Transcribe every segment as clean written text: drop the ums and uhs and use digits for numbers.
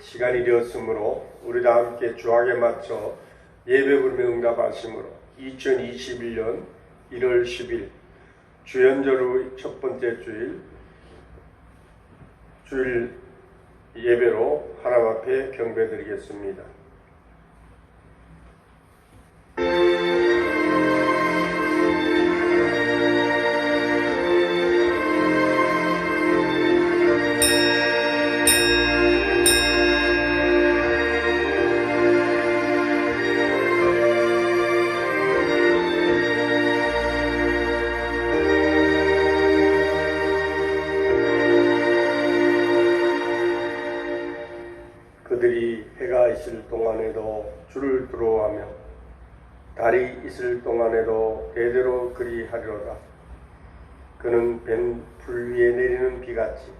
시간이 되었으므로 우리 다 함께 주학에 맞춰 예배 부름에 응답하심으로 2021년 1월 10일 주연절 후 첫 번째 주일 예배로 하나님 앞에 경배드리겠습니다. 그들이 해가 있을 동안에도 주를 두려워하며 달이 있을 동안에도 대대로 그리하리로다. 그는 벤풀 위에 내리는 비같이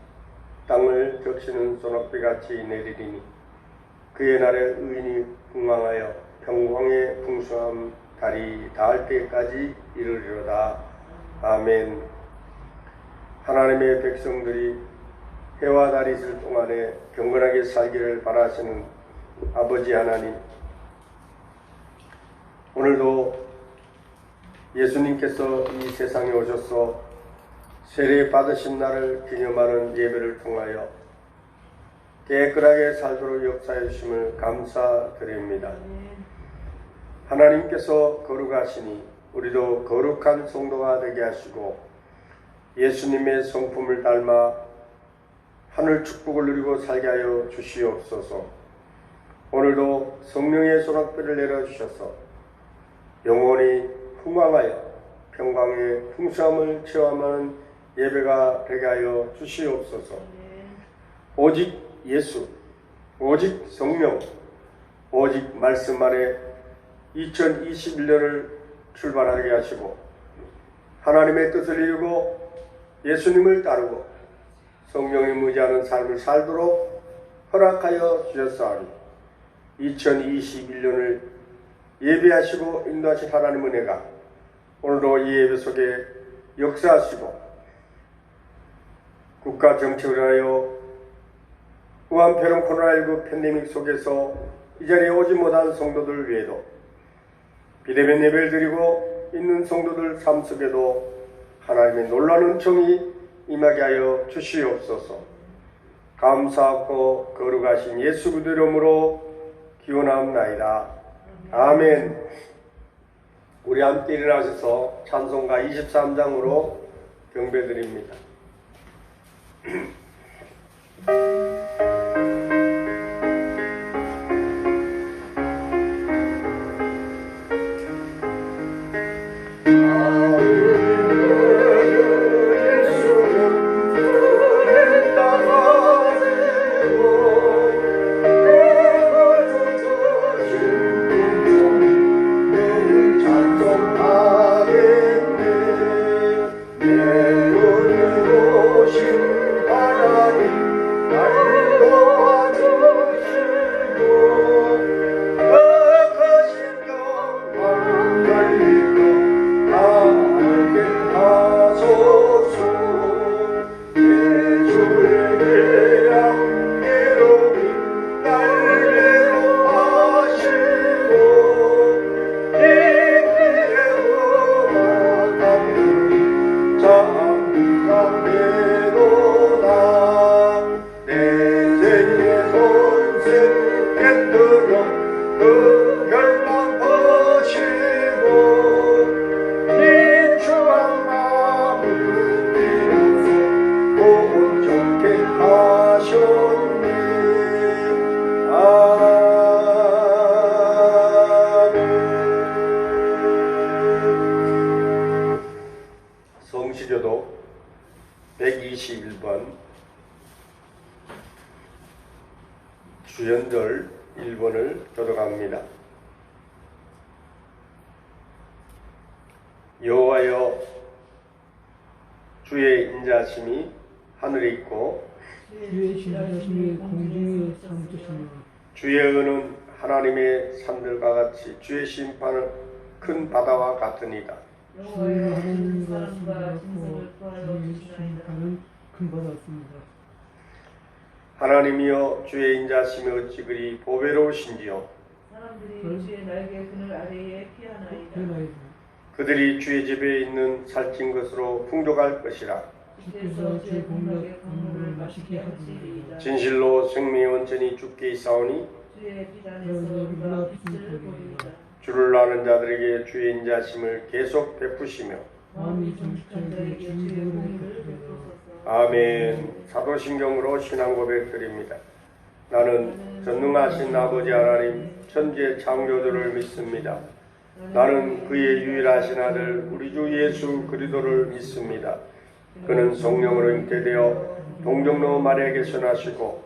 땅을 적시는 소낙비같이 내리리니 그의 날에 의인이 흥망하여 평강의 풍성함 달이 닿을 때까지 이르리로다. 아멘. 하나님의 백성들이 해와 달이 있을 동안에 경건하게 살기를 바라시는 아버지 하나님, 오늘도 예수님께서 이 세상에 오셔서 세례 받으신 날을 기념하는 예배를 통하여 깨끗하게 살도록 역사해 주심을 감사드립니다. 하나님께서 거룩하시니 우리도 거룩한 성도가 되게 하시고 예수님의 성품을 닮아 하늘 축복을 누리고 살게 하여 주시옵소서. 오늘도 성령의 소낙비를 내려주셔서 영원히 흥왕하여 평강의 풍성함을 체험하는 예배가 되게 하여 주시옵소서. 오직 예수, 오직 성령, 오직 말씀 안에 2021년을 출발하게 하시고 하나님의 뜻을 이루고 예수님을 따르고 성령에 무지하는 삶을 살도록 허락하여 주셨사오니 2021년을 예배하시고 인도하신 하나님 은혜가 오늘도 이 예배 속에 역사하시고 국가 정책을 하여 우한폐렴 코로나19 팬데믹 속에서 이 자리에 오지 못한 성도들 외에도 비대면 예배를 드리고 있는 성도들 삶 속에도 하나님의 놀라운 은총이 임하게 하여 주시옵소서. 감사하고 거룩하신 예수 그리스도 이름으로 기원합나이다. 아멘. 우리 함께 일어나셔서 찬송가 23장으로 경배드립니다. 성시교도 121번 주연절 1번을 교독합니다. 여호와여 주의 인자심이 하늘에 있고 주의 신자심이 공중에 삼으시며 주의 은은 하나님의 산들과 같이 주의 심판은 큰 바다와 같으니이다. 주의 하나님과 신자고 주의 심판은 큰 바다였습니다. 하나님이여 주의 인자심이 어찌 그리 보배로우신지요. 사람들이 주의 날개 그늘 아래에 피하나이다. 그들이 주의 집에 있는 살찐 것으로 풍족할 것이라. 주께서 주의 공덕의 강물을 마시게 하시리이다. 진실로 생명의 원천이 주께 있사오니 주의 비단에서 우리가 빛을 보리이다. 주를 아는 자들에게 주의 인자심을 계속 베푸시며 마음이 정직자에게 주의 공의를 베푸소서. 아멘. 사도신경으로 신앙 고백드립니다. 나는 전능하신 아버지 하나님 천지의 창조주를 믿습니다. 나는 그의 유일하신 아들 우리 주 예수 그리스도를 믿습니다. 그는 성령으로 잉태되어 동정노 마리아에게 선하시고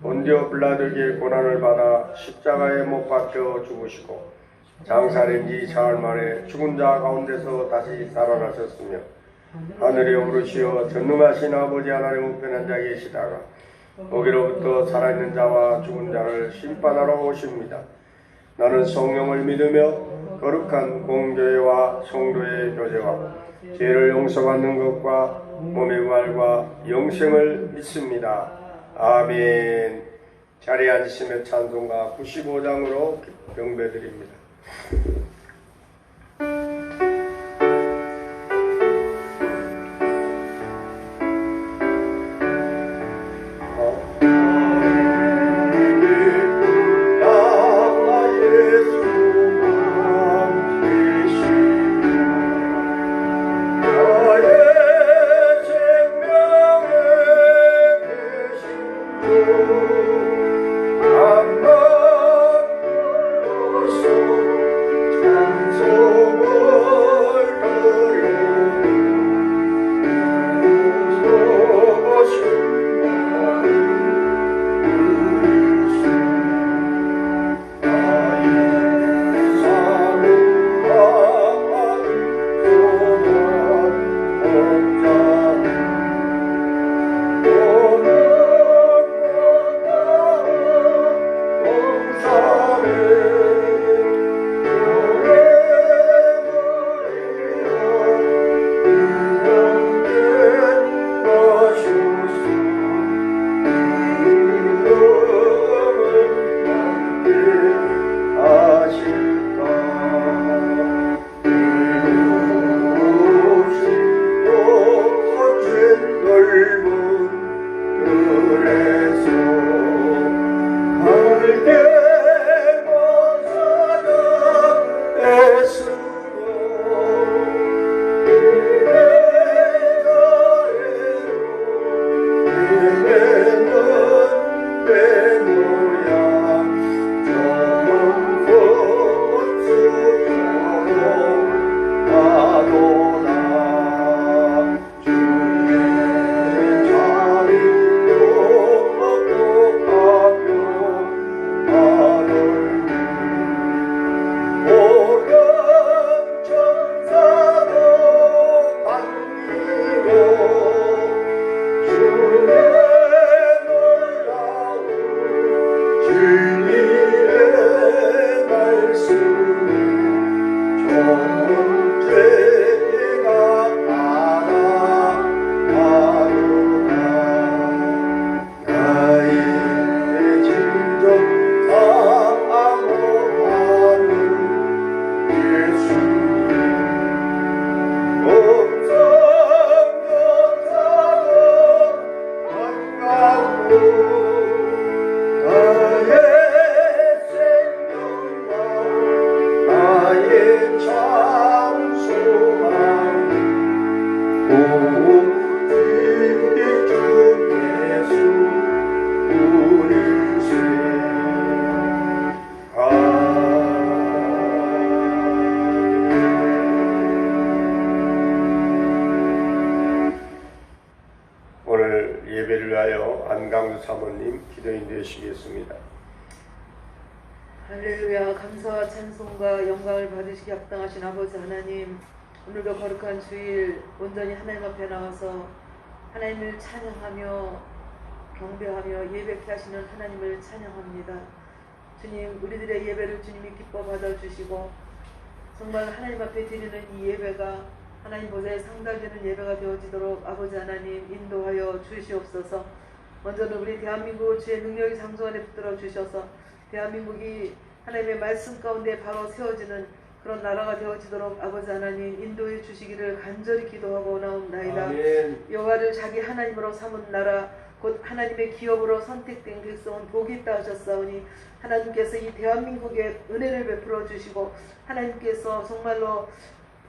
본디오 빌라도에게 고난을 받아 십자가에 못 박혀 죽으시고 장사된 지 사흘 만에 죽은 자 가운데서 다시 살아나셨으며 하늘에 오르시어 전능하신 아버지 하나님 우편한 자 계시다가 거기로부터 살아있는 자와 죽은 자를 심판하러 오십니다. 나는 성령을 믿으며 거룩한 공교회와 성도의 교제와 죄를 용서받는 것과 몸의 부활과 영생을 믿습니다. 아멘. 자리에 앉으시며 찬송가 95장으로 경배드립니다. 주 예배를 위하여 안강수 사모님 기도 인도해 주시겠습니다. 할렐루야. 감사와 찬송과 영광을 받으시기 합당하신 아버지 하나님, 오늘도 거룩한 주일 온전히 하나님 앞에 나와서 하나님을 찬양하며 경배하며 예배케 하시는 하나님을 찬양합니다. 주님, 우리들의 예배를 주님이 기뻐 받아주시고 정말 하나님 앞에 드리는 이 예배가 하나님 보좌에 상달되는 예배가 되어지도록 아버지 하나님 인도하여 주시옵소서. 먼저는 우리 대한민국을 주의 능력이 장소 안에 붙들어 주셔서 대한민국이 하나님의 말씀 가운데 바로 세워지는 그런 나라가 되어지도록 아버지 하나님 인도해 주시기를 간절히 기도하고 나옵나이다. 아멘. 여호와를 자기 하나님으로 삼은 나라 곧 하나님의 기업으로 선택된 백성은 복이 있다 하셨사오니 하나님께서 이 대한민국에 은혜를 베풀어 주시고 하나님께서 정말로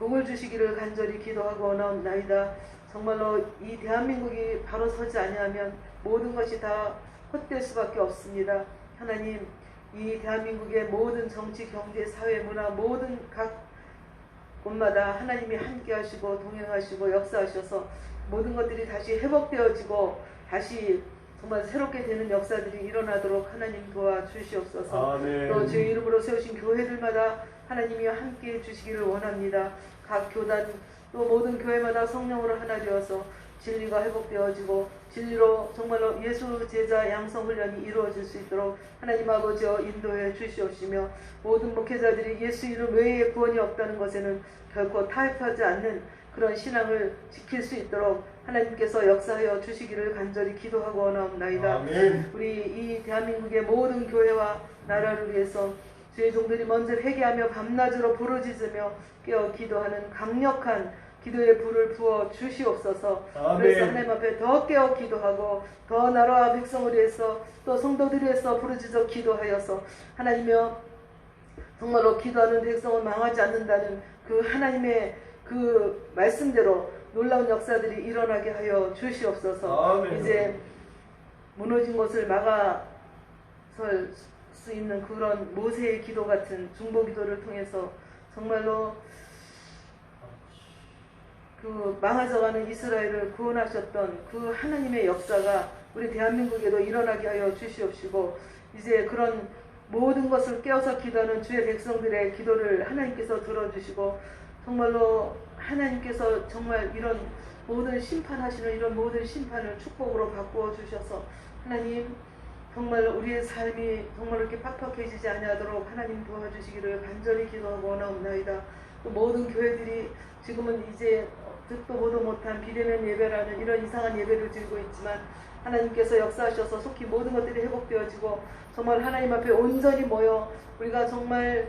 복을 주시기를 간절히 기도하고 나옵나이다. 정말로 이 대한민국이 바로 서지 아니하면 모든 것이 다 헛될 수밖에 없습니다. 하나님, 이 대한민국의 모든 정치, 경제, 사회, 문화 모든 각 곳마다 하나님이 함께 하시고 동행하시고 역사하셔서 모든 것들이 다시 회복되어지고 다시 정말 새롭게 되는 역사들이 일어나도록 하나님 도와주시옵소서. 아멘. 또 주의 이름으로 세우신 교회들마다 하나님이 함께 해주시기를 원합니다. 각 교단 또 모든 교회마다 성령으로 하나 되어서 진리가 회복되어지고 진리로 정말로 예수 제자 양성 훈련이 이루어질 수 있도록 하나님 아버지여 인도해 주시옵시며 모든 목회자들이 예수 이름 외에 구원이 없다는 것에는 결코 타협하지 않는 그런 신앙을 지킬 수 있도록 하나님께서 역사하여 주시기를 간절히 기도하고 나옵나이다. 아멘. 우리 이 대한민국의 모든 교회와 나라를 위해서 주의 종들이 먼저 회개하며 밤낮으로 부르짖으며 깨어 기도하는 강력한 기도의 불을 부어 주시옵소서. 아멘. 그래서 하나님 앞에 더 깨어 기도하고 더 나라와 백성을 위해서 또 성도들을 위해서 부르짖어 기도하여서 하나님이여 정말로 기도하는 백성은 망하지 않는다는 그 하나님의 그 말씀대로 놀라운 역사들이 일어나게 하여 주시옵소서. 아멘. 이제 무너진 것을 막아설 수 있는 그런 모세의 기도 같은 중보 기도를 통해서 정말로 그 망하져가는 이스라엘을 구원하셨던 그 하나님의 역사가 우리 대한민국에도 일어나게 하여 주시옵시고 이제 그런 모든 것을 깨어서 기도하는 주의 백성들의 기도를 하나님께서 들어주시고 정말로 하나님께서 정말 이런 모든 심판하시는 이런 모든 심판을 축복으로 바꾸어 주셔서 하나님 정말 우리의 삶이 정말 이렇게 팍팍해지지 아니하도록 하나님 도와주시기를 간절히 기도하고 나옵나이다. 또 모든 교회들이 지금은 이제 듣도 보도 못한 비대면 예배라는 이런 이상한 예배를 드리고 있지만 하나님께서 역사하셔서 속히 모든 것들이 회복되어지고 정말 하나님 앞에 온전히 모여 우리가 정말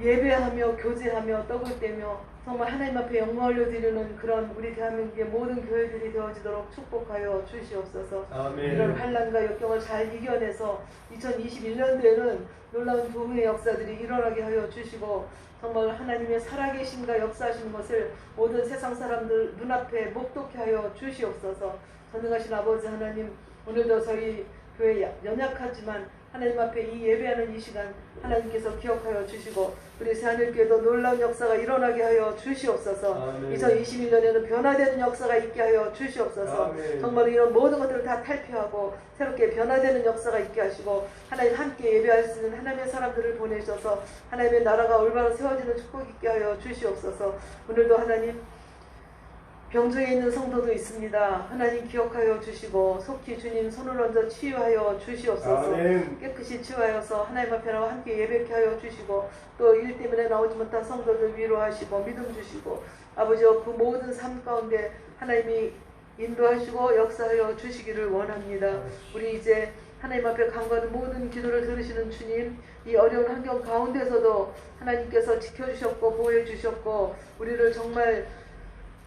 예배하며 교제하며 떡을 떼며 정말 하나님 앞에 영광을 올려드리는 그런 우리 대한민국의 모든 교회들이 되어지도록 축복하여 주시옵소서. 아멘. 이런 환난과 역경을 잘 이겨내서 2021년도에는 놀라운 도움의 역사들이 일어나게 하여 주시고 정말 하나님의 살아계심과 역사하시는 것을 모든 세상 사람들 눈앞에 목독케 하여 주시옵소서. 전능하신 아버지 하나님, 오늘도 저희 교회 연약하지만 하나님 앞에 이 예배하는 이 시간 하나님께서 기억하여 주시고 우리 새하늘교회도 놀라운 역사가 일어나게 하여 주시옵소서. 아멘. 2021년에는 변화되는 역사가 있게 하여 주시옵소서. 아멘. 정말 이런 모든 것들을 다 탈피하고 새롭게 변화되는 역사가 있게 하시고 하나님 함께 예배할 수 있는 하나님의 사람들을 보내셔서 하나님의 나라가 올바로 세워지는 축복 있게 하여 주시옵소서. 오늘도 하나님 병중에 있는 성도도 있습니다. 하나님 기억하여 주시고 속히 주님 손을 얹어 치유하여 주시옵소서. 아멘. 깨끗이 치유하여서 하나님 앞에 나와 함께 예배케 하여 주시고 또 일 때문에 나오지 못한 성도들 위로하시고 믿음 주시고 아버지여 그 모든 삶 가운데 하나님이 인도하시고 역사하여 주시기를 원합니다. 우리 이제 하나님 앞에 간구하는 모든 기도를 들으시는 주님, 이 어려운 환경 가운데서도 하나님께서 지켜주셨고 보호해주셨고 우리를 정말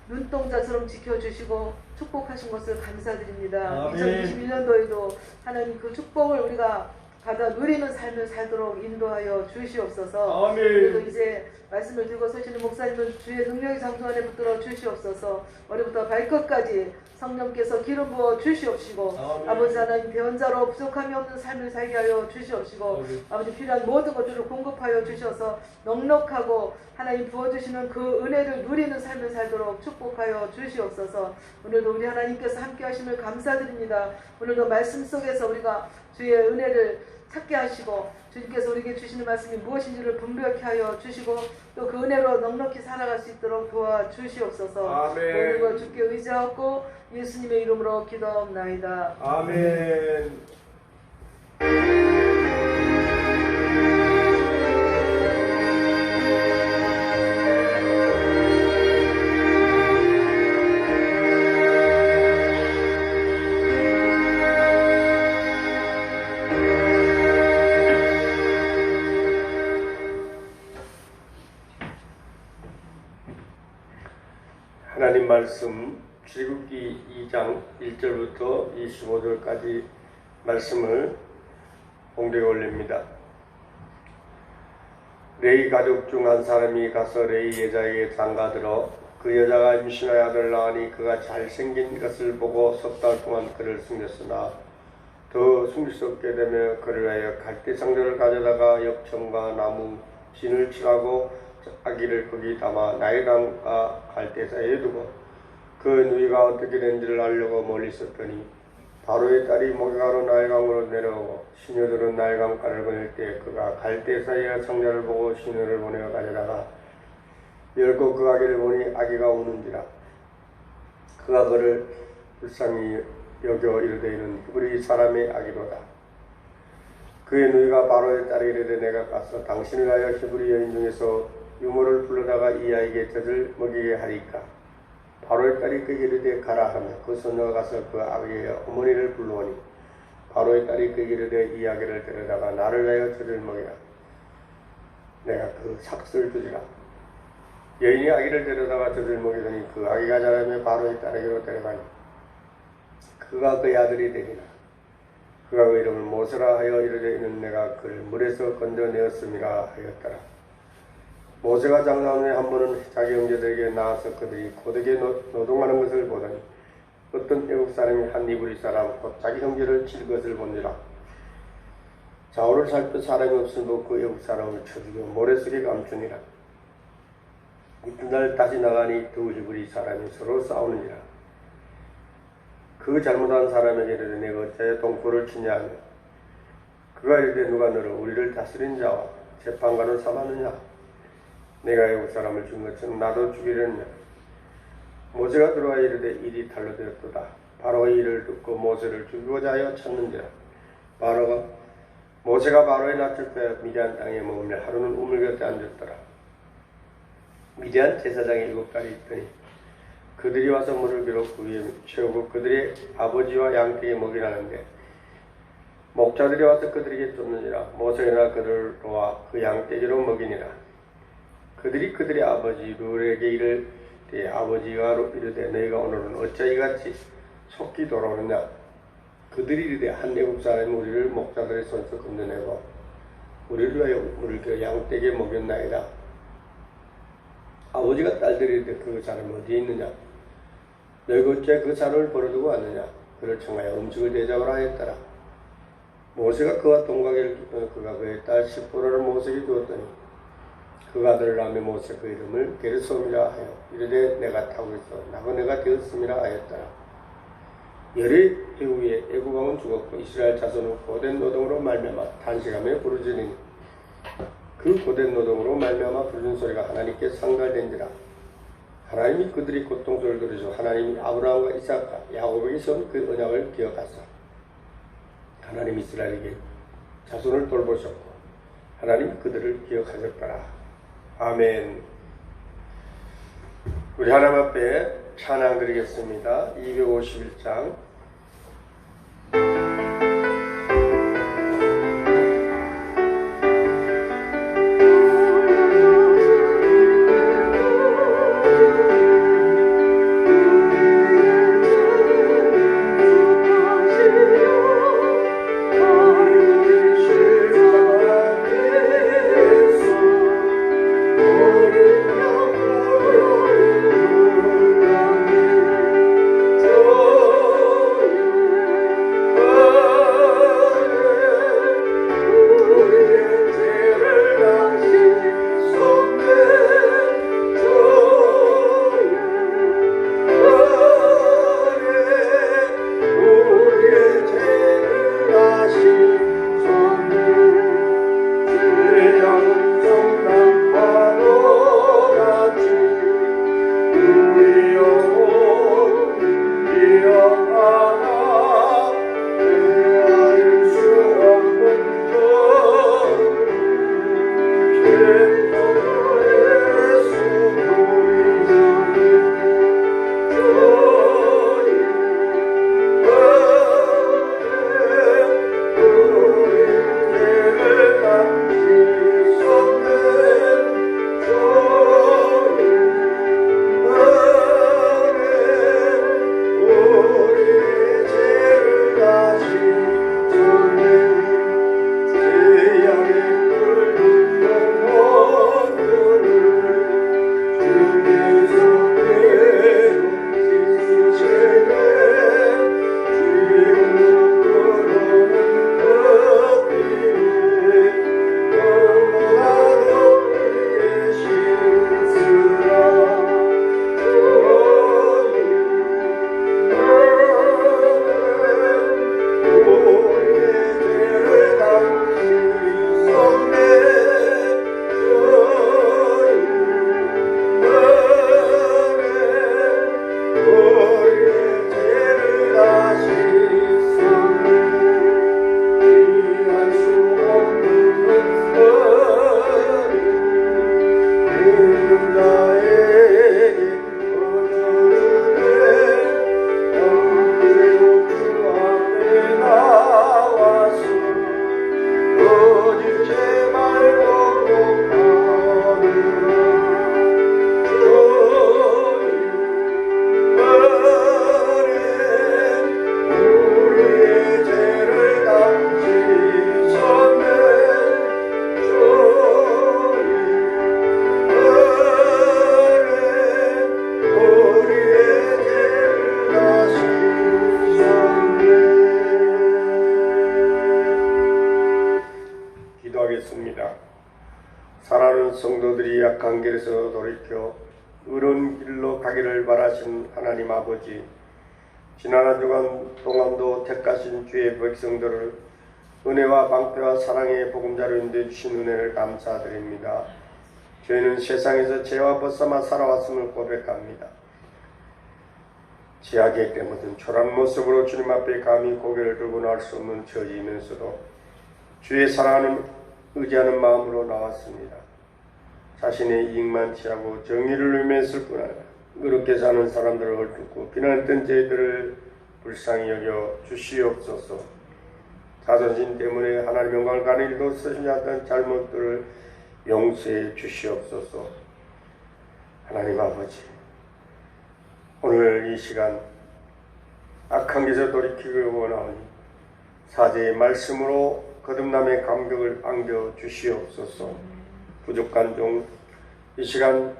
눈동자처럼 지켜주시고 축복하신 것을 감사드립니다. 아멘. 2021년도에도 하나님 그 축복을 우리가 받아 누리는 삶을 살도록 인도하여 주시옵소서. 아멘. 그리고 이제 말씀을 들고 서시는 목사님은 주의 능력의 장소 안에 붙들어 주시옵소서. 머리부터 발끝까지 성령께서 기름 부어 주시옵시고 아버지 하나님 대언자로 부족함이 없는 삶을 살게 하여 주시옵시고 아버지 필요한 모든 것들을 공급하여 주셔서 넉넉하고 하나님 부어주시는 그 은혜를 누리는 삶을 살도록 축복하여 주시옵소서. 오늘도 우리 하나님께서 함께 하심을 감사드립니다. 오늘도 말씀 속에서 우리가 주의 은혜를 찾게 하시고 주님께서 우리에게 주시는 말씀이 무엇인지를 분별케 하여 주시고 또 그 은혜로 넉넉히 살아갈 수 있도록 도와주시옵소서. 모든 것 주께 의지하고 예수님의 이름으로 기도하옵나이다. 아멘. 하나님 말씀 출애굽기 2장 1절부터 25절까지 말씀을 공독에 올립니다. 레위 가족 중 한 사람이 가서 레위 여자에게 장가들어 그 여자가 임신하여 아들을 낳으니 그가 잘생긴 것을 보고 석 달 동안 그를 숨겼으나 더 숨길 수 없게 되며 그를 위하여 갈대 상자를 가져다가 역청과 나무 진을 칠하고 아기를 거기 담아 나일강과 갈대 사이에 두고 그 누이가 어떻게 된지를 알려고 멀리 있었더니 바로의 딸이 목욕하러 나일강으로 내려오고 시녀들은 나일강가를 보낼 때 그가 갈대 사이의 상자를 보고 시녀를 보내어 가져다가 열고 그 아기를 보니 아기가 우는지라 그가 그를 불쌍히 여겨 이르되 이는 히브리 사람의 아기로다. 그의 누이가 바로의 딸이 이르되 내가 가서 당신을 위하여 히브리 여인 중에서 유모를 불러다가 이 아이에게 젖을 먹이게 하리까. 바로의 딸이 그에게 이르되 가라 하며 그 소녀가 가서 그 아기의 어머니를 불러오니 바로의 딸이 그에게 이르되 이 아기를 데려다가 나를 위하여 젖을 먹이라. 내가 그 삭슬 주지라. 여인이 아기를 데려다가 젖을 먹이더니 그 아기가 자라며 바로의 딸에게로 데려가니 그가 그의 아들이 되리라. 그가 그 이름을 모세라 하여 이르되 이는 내가 그를 물에서 건져내었음이라 하였더라. 모세가 장사한 후에 한 번은 자기 형제들에게 나와서 그들이 고되게 노동하는 것을 보더니 어떤 애국 사람이 한 이브리 사람 곧 자기 형제를 칠 것을 본지라. 좌우를 살펴 사람이 없음도 그 애국 사람을 쳐 죽여 모래 속에 감추니라. 이튿날 다시 나가니 두 이브리 사람이 서로 싸우느니라. 그 잘못한 사람에게 이르되 내가 어찌하여 동포를 치냐 하며 그가 이르되 누가 너를 우리를 다스린 자와 재판관을 삼았느냐. 내가 애국 사람을 죽인 것처럼 나도 죽이려느냐. 모세가 들어와 이르되 일이 탈로 되었도다. 바로의 일을 듣고 모세를 죽이고자 하여 찾는지라. 모세가 바로의 낯을 빼어 미디안 땅에 머물며 하루는 우물 곁에 앉았더라. 미디안 제사장이 7달이 있더니 그들이 와서 물을 비록 그 위에 채우고 그들의 아버지와 양떼에 먹이라는데 목자들이 와서 그들에게 쫓느니라. 모세가 그들과 그 양떼기로 먹이니라. 그들이 그들의 아버지 룰에게 이를 때 아버지가 이르되 너희가 오늘은 어찌 이같이 속기 돌아오느냐. 그들이 이르되 한 애국 사람이 우리를 목자들의 손에서 건져내고 우리를 위하여 물을 그 양떼에게 먹였나이다. 아버지가 딸들이 이르되 그 사람이 어디에 있느냐. 너희가 어찌 그 사람을 버려두고 왔느냐. 그를 청하여 음식을 대접하라 하였더라. 모세가 그와 동각을 기쁘며 그가 그의 딸 시포라를 모세에게 주었더니 그가 아들을 낳으며 모세 그 이름을 게르솜이라 하여 이르되 내가 타고 있어 나그네가 되었음이라 하였더라. 열의 이후에 애국 왕은 죽었고 이스라엘 자손은 고된 노동으로 말미암아 탄식하며 부르짖으니 그 고된 노동으로 말미암아 부르짖는 소리가 하나님께 상달된지라. 하나님이 그들이 고통소리를 들으시고 하나님이 아브라함과 이삭과 야곱에게 세운 그 언약을 기억하사 하나님 이스라엘에게 자손을 돌보셨고 하나님 그들을 기억하셨더라. 아멘. 우리 하나님 앞에 찬양 드리겠습니다. 251장 Oh 의로운 길로 가기를 바라신 하나님 아버지, 지난 한 주간 동안도 택하신 주의 백성들을 은혜와 방패와 사랑의 보금자로 인도해 주신 은혜를 감사드립니다. 저희는 세상에서 죄와 벗어나 살아왔음을 고백합니다. 지하계 때문에 초라한 모습으로 주님 앞에 감히 고개를 들고 나올 수 없는 처지이면서도 주의 사랑하는 의지하는 마음으로 나왔습니다. 자신의 이익만 취하고 정의를 위해했을 뿐 아니라 그렇게 사는 사람들을 헐뜯고 비난했던 저희들을 불쌍히 여겨 주시옵소서. 자존심 때문에 하나님 영광을 가는 일도 쓰시지 않던 잘못들을 용서해 주시옵소서. 하나님 아버지, 오늘 이 시간 악한 길에서 돌이키기 원하오니 사제의 말씀으로 거듭남의 감격을 안겨 주시옵소서. 부족한 종 이 시간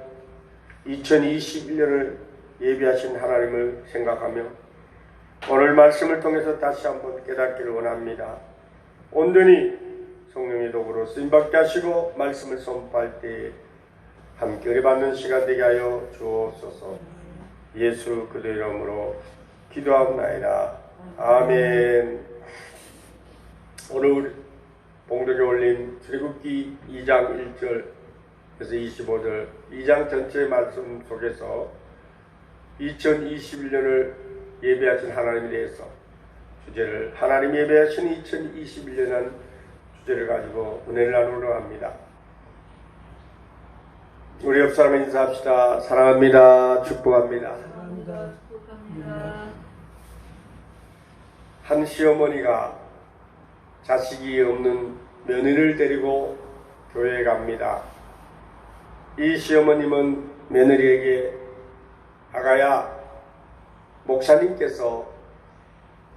2021년을 예비하신 하나님을 생각하며 오늘 말씀을 통해서 다시 한번 깨닫기를 원합니다. 온전히 성령의 도구로 쓰임받게 하시고 말씀을 선포할 때에 함께 은혜받는 시간 되게 하여 주옵소서. 예수 그리스도의 이름으로 기도하옵나이다. 아멘. 오늘 봉독에 올린 출애굽기 2장 1절에서 25절 2장 전체 말씀 속에서 2021년을 예배하신 하나님에 대해서 주제를 하나님 예배하신 2021년이라는 주제를 가지고 은혜를 나누려 합니다. 우리 옆 사람 인사합시다. 사랑합니다. 축복합니다. 한 시어머니가 자식이 없는 며느리를 데리고 교회에 갑니다. 이 시어머님은 며느리에게 아가야, 목사님께서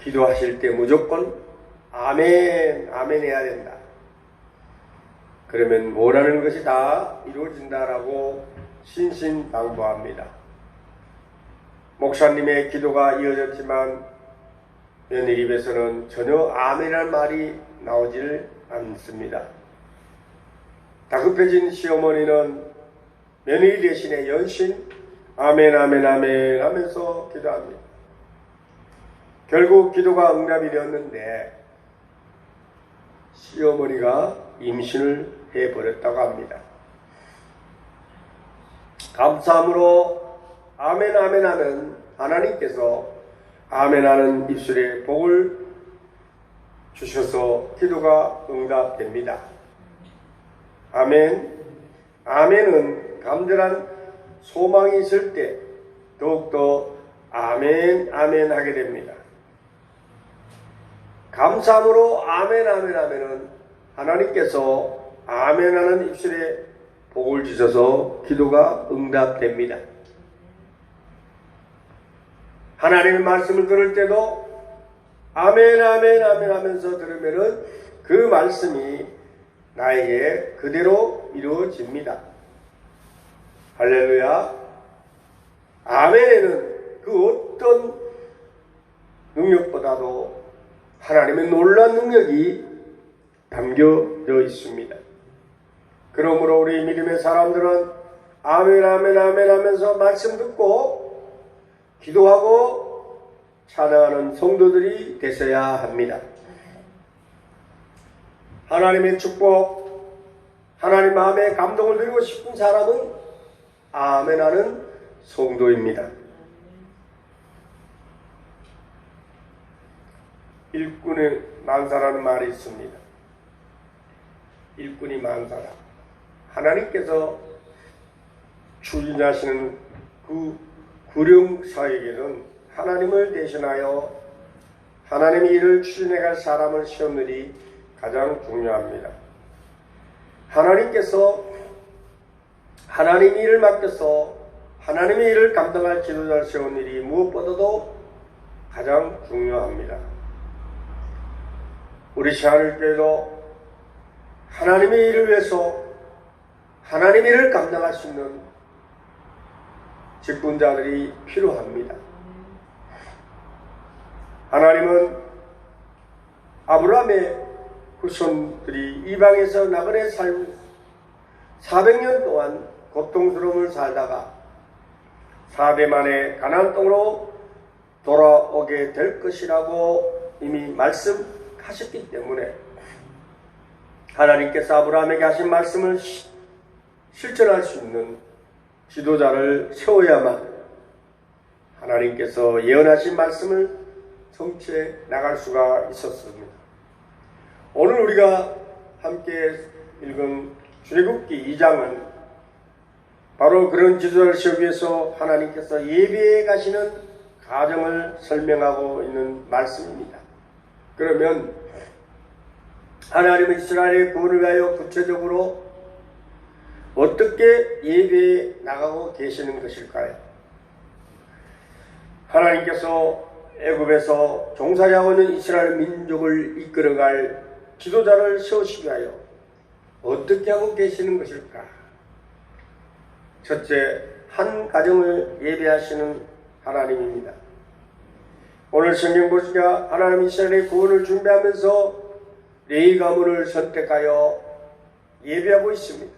기도하실 때 무조건 아멘, 아멘 해야 된다. 그러면 원하는 것이 다 이루어진다라고 신신당부합니다. 목사님의 기도가 이어졌지만 며느리 입에서는 전혀 아멘이라는 말이 나오질 않습니다. 다급해진 시어머니는 며느리 대신에 연신 아멘 아멘 아멘 하면서 기도합니다. 결국 기도가 응답이 되었는데 시어머니가 임신을 해버렸다고 합니다. 감사함으로 아멘 아멘 하는 하나님께서 아멘 하는 입술에 복을 주셔서 기도가 응답됩니다. 아멘. 아멘은 간절한 소망이 있을 때 더욱더 아멘 아멘 하게 됩니다. 감사함으로 아멘 아멘 하면은 하나님께서 아멘 하는 입술에 복을 주셔서 기도가 응답됩니다. 하나님의 말씀을 들을 때도 아멘 아멘 아멘 하면서 들으면은 그 말씀이 나에게 그대로 이루어집니다. 할렐루야. 아멘에는 그 어떤 능력보다도 하나님의 놀라운 능력이 담겨져 있습니다. 그러므로 우리 믿음의 사람들은 아멘 아멘 아멘 하면서 말씀 듣고 기도하고 찬양하는 성도들이 되셔야 합니다. 하나님의 축복, 하나님 마음에 감동을 드리고 싶은 사람은 아멘 하는 성도입니다. 일꾼의 만사라는 말이 있습니다. 일꾼이 만사라. 하나님께서 추진하시는 그 구령사에게는 하나님을 대신하여 하나님의 일을 추진해갈 사람을 세우는 가장 중요합니다. 하나님께서 하나님의 일을 맡겨서 하나님의 일을 감당할 지도자를 세운 일이 무엇보다도 가장 중요합니다. 우리 시한을교회도 하나님의 일을 위해서 하나님의 일을 감당할 수 있는 직분자들이 필요합니다. 하나님은 아브라함의 후손들이 이방에서 나그네 삶 400년 동안 고통스러움을 살다가 4대 만에 가나안 땅으로 돌아오게 될 것이라고 이미 말씀하셨기 때문에 하나님께서 아브라함에게 하신 말씀을 실천할 수 있는 지도자를 세워야만 하나님께서 예언하신 말씀을 성취해 나갈 수가 있었습니다. 오늘 우리가 함께 읽은 출애굽기 2장은 바로 그런 지도자를 세우기 위해서 하나님께서 예배에 가시는 과정을 설명하고 있는 말씀입니다. 그러면 하나님은 이스라엘의 구원을 위하여 구체적으로 어떻게 예배에 나가고 계시는 것일까요? 하나님께서 애굽에서 종살이 하고 있는 이스라엘 민족을 이끌어갈 지도자를 세우시기 위하여 어떻게 하고 계시는 것일까? 첫째, 한 가정을 예배하시는 하나님입니다. 오늘 성경 보시자 하나님 이스라엘의 구원을 준비하면서 레위 가문을 선택하여 예배하고 있습니다.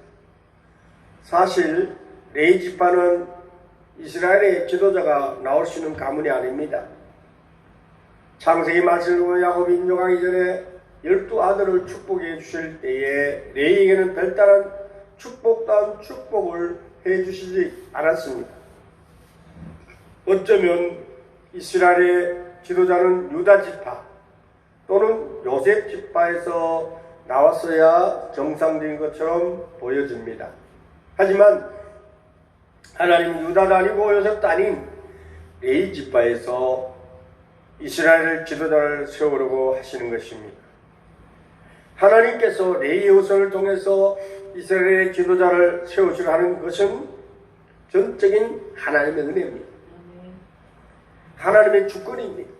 사실 레위 지파는 이스라엘의 지도자가 나올 수 있는 가문이 아닙니다. 창세기 말씀을 보면 야곱이 인정하기 전에 12아들을 축복해 주실 때에 레위에게는 별다른 축복다운 축복을 해주시지 않았습니다. 어쩌면 이스라엘의 지도자는 유다 지파 또는 요셉 지파에서 나왔어야 정상적인 것처럼 보여집니다. 하지만 하나님은 유다도 아니고 요셉도 아닌 레위 지파에서 이스라엘 지도자를 세우려고 하시는 것입니다. 하나님께서 레위 후손을 통해서 이스라엘의 지도자를 세우시려 하는 것은 전적인 하나님의 은혜입니다. 하나님의 주권입니다.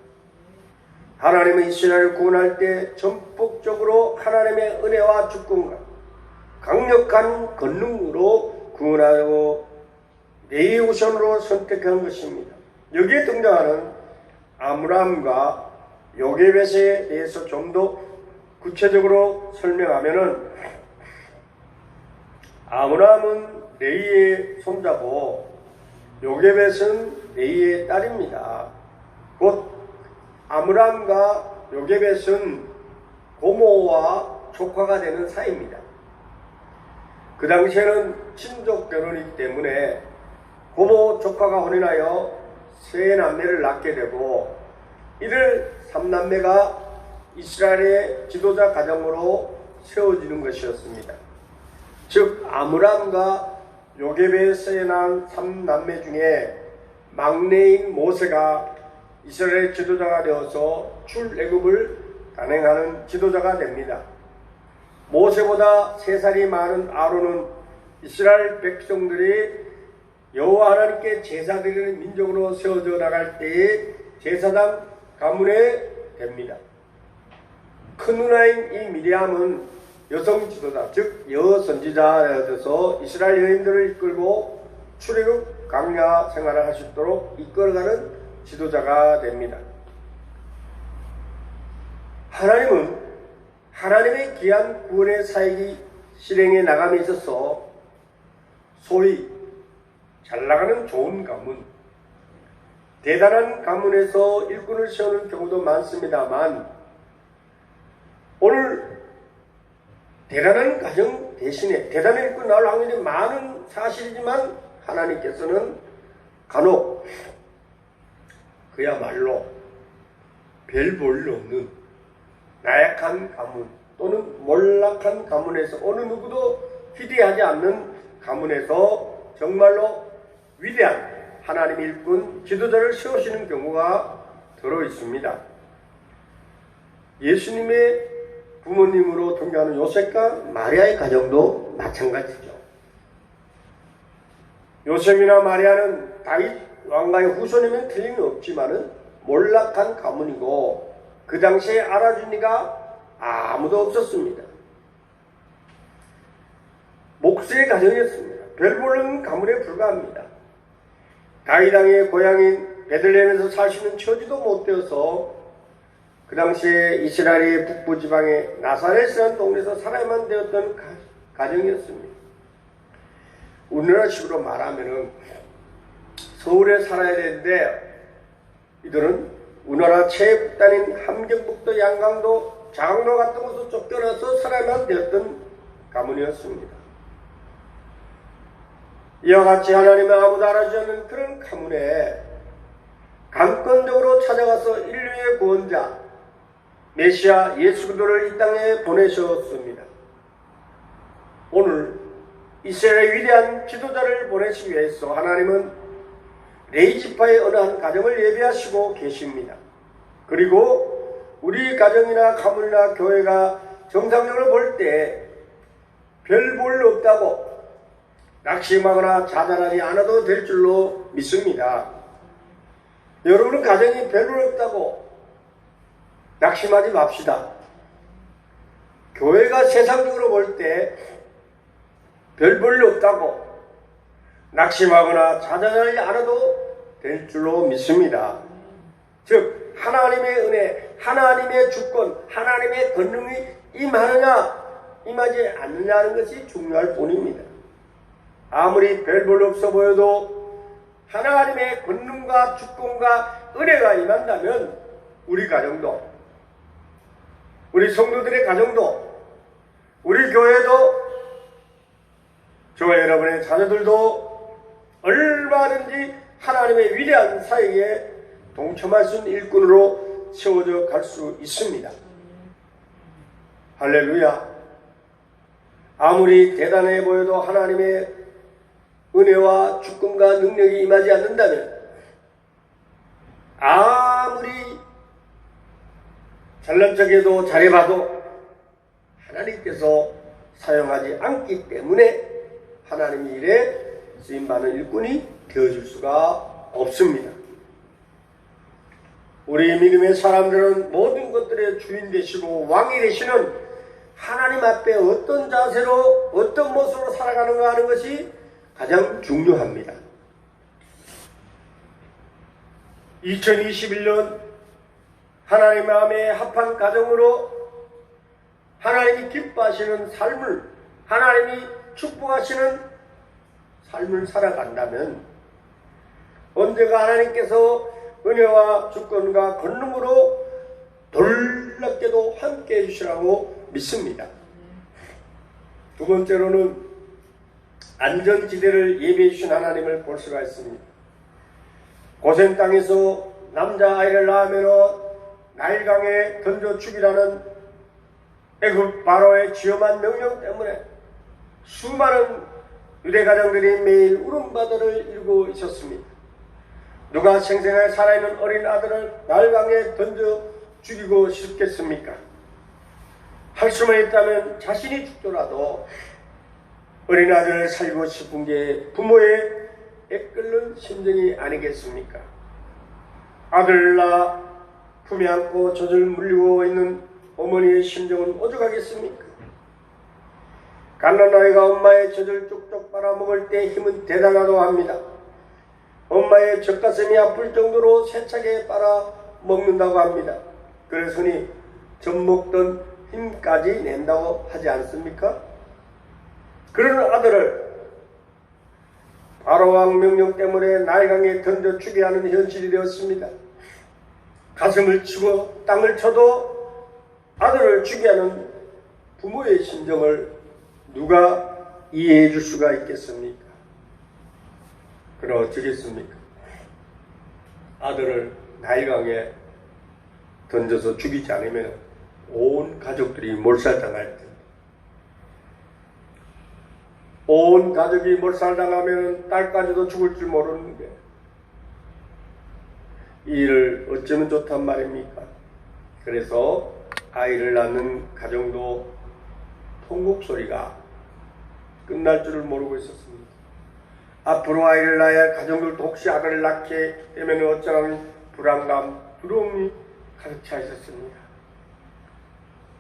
하나님은 이스라엘을 구원할 때 전폭적으로 하나님의 은혜와 주권과 강력한 권능으로 구원하고 레위 후손으로 선택한 것입니다. 여기에 등장하는 아므람과 요게벳에 대해서 좀 더 구체적으로 설명하면은 아므람은 레위의 손자고 요게벳은 레위의 딸입니다. 곧 아므람과 요게벳은 고모와 조카가 되는 사이입니다. 그 당시에는 친족 결혼이기 때문에 고모 조카가 혼인하여 세 남매를 낳게 되고 이를 3남매가 이스라엘의 지도자 가정으로 세워지는 것이었습니다. 즉 아므람과 요게벳에 난 3남매 중에 막내인 모세가 이스라엘의 지도자가 되어서 출애굽을 단행하는 지도자가 됩니다. 모세보다 3살이 많은 아론은 이스라엘 백성들이 여호와 하나님께 제사 드리는 민족으로 세워져 나갈 때에 제사장 가문에 됩니다. 큰 누나인 이 미리암은 여성 지도자, 즉 여선지자여서 이스라엘 여인들을 이끌고 출애굽 광야 생활을 할 수 있도록 이끌어가는 지도자가 됩니다. 하나님은 하나님의 귀한 구원의 사역이 실행해 나감에 있어서 소위 잘나가는 좋은 가문, 대단한 가문에서 일꾼을 세우는 경우도 많습니다만 오늘 대단한 가정 대신에 대단한 일꾼 나올 확률이 많은 사실이지만 하나님께서는 간혹 그야말로 별 볼 일 없는 나약한 가문 또는 몰락한 가문에서 어느 누구도 기대하지 않는 가문에서 정말로 위대한 하나님의 일꾼 지도자를 세우시는 경우가 들어 있습니다. 예수님의 부모님으로 등장하는 요셉과 마리아의 가정도 마찬가지죠. 요셉이나 마리아는 다윗 왕가의 후손이면 틀림이 없지만은 몰락한 가문이고 그 당시에 알아준 이가 아무도 없었습니다. 목수의 가정이었습니다. 별 보는 가문에 불과합니다. 다윗 왕의 고향인 베들레헴에서 살 수 있는 처지도 못 되어서 그 당시에 이스라엘의 북부 지방의 나사렛이라는 동네에서 살아야만 되었던 가정이었습니다. 우리나라식으로 말하면은 서울에 살아야 되는데 이들은 우리나라 최북단인 함경북도, 양강도, 장로 같은 곳으로 쫓겨나서 살아야만 되었던 가문이었습니다. 이와 같이 하나님의 아무도 알아주지 않는 그런 가문에 강권적으로 찾아가서 인류의 구원자 메시아 예수 그리스도를 이 땅에 보내셨습니다. 오늘 이스라엘의 위대한 지도자를 보내시기 위해서 하나님은 레이지파의 어느 한 가정을 예비하시고 계십니다. 그리고 우리 가정이나 가문이나 교회가 정상적으로 볼 때 별 볼 일 없다고 낙심하거나 자잘하지 않아도 될 줄로 믿습니다. 여러분은 가정이 별 볼 없다고 낙심하지 맙시다. 교회가 세상적으로 볼 때 별 볼 일 없다고 낙심하거나 자잘하지 않아도 될 줄로 믿습니다. 즉 하나님의 은혜, 하나님의 주권, 하나님의 권능이 임하느냐 임하지 않느냐는 것이 중요할 뿐입니다. 아무리 별 볼 없어 보여도 하나님의 권능과 주권과 은혜가 임한다면 우리 가정도, 우리 성도들의 가정도, 우리 교회도, 저와 여러분의 자녀들도 얼마든지 하나님의 위대한 사역에 동참할 수 있는 일꾼으로 세워져 갈 수 있습니다. 할렐루야. 아무리 대단해 보여도 하나님의 은혜와 주권과 능력이 임하지 않는다면, 아무리 잘난 척해도 잘해봐도 하나님께서 사용하지 않기 때문에 하나님의 일에 쓰임받는 일꾼이 되어줄 수가 없습니다. 우리 믿음의 사람들은 모든 것들의 주인 되시고 왕이 되시는 하나님 앞에 어떤 자세로 어떤 모습으로 살아가는가 하는 것이 가장 중요합니다. 2021년 하나님 마음에 합한 가정으로 하나님이 기뻐하시는 삶을, 하나님이 축복하시는 삶을 살아간다면 언제가 하나님께서 은혜와 주권과 권능으로 놀랍게도 함께 해주시라고 믿습니다. 두 번째로는 안전지대를 예비해 주신 하나님을 볼 수가 있습니다. 고센 땅에서 남자아이를 낳으면 나일강에 던져 죽이라는 애굽 바로의 지엄한 명령 때문에 수많은 유대 가정들이 매일 울음바다를 이루고 있었습니다. 누가 생생하게 살아있는 어린 아들을 나일강에 던져 죽이고 싶겠습니까? 할 수만 있다면 자신이 죽더라도 어린 아들을 살리고 싶은 게 부모의 애끓는 심정이 아니겠습니까? 아들을 낳아 품에 안고 젖을 물리고 있는 어머니의 심정은 오죽하겠습니까? 갓난아이가 엄마의 젖을 쪽쪽 빨아먹을 때 힘은 대단하다고 합니다. 엄마의 젖가슴이 아플 정도로 세차게 빨아먹는다고 합니다. 그래서 흔히 젖 먹던 힘까지 낸다고 하지 않습니까? 그런 아들을 바로왕 명령 때문에 나일강에 던져 죽여야 하는 현실이 되었습니다. 가슴을 치고 땅을 쳐도 아들을 죽여야 하는 부모의 심정을 누가 이해해 줄 수가 있겠습니까? 그럼 어쩌겠습니까? 아들을 나일강에 던져서 죽이지 않으면 온 가족들이 몰살당할 텐데, 온 가족이 몰살당하면 딸까지도 죽을 줄 모르는데 이 일을 어쩌면 좋단 말입니까? 그래서 아이를 낳는 가정도 통곡소리가 끝날 줄을 모르고 있었습니다. 앞으로 아이를 낳아야 할 가정들도 혹시 아들을 낳게 되면 어쩌라는 불안감, 두려움이 가득 차 있었습니다.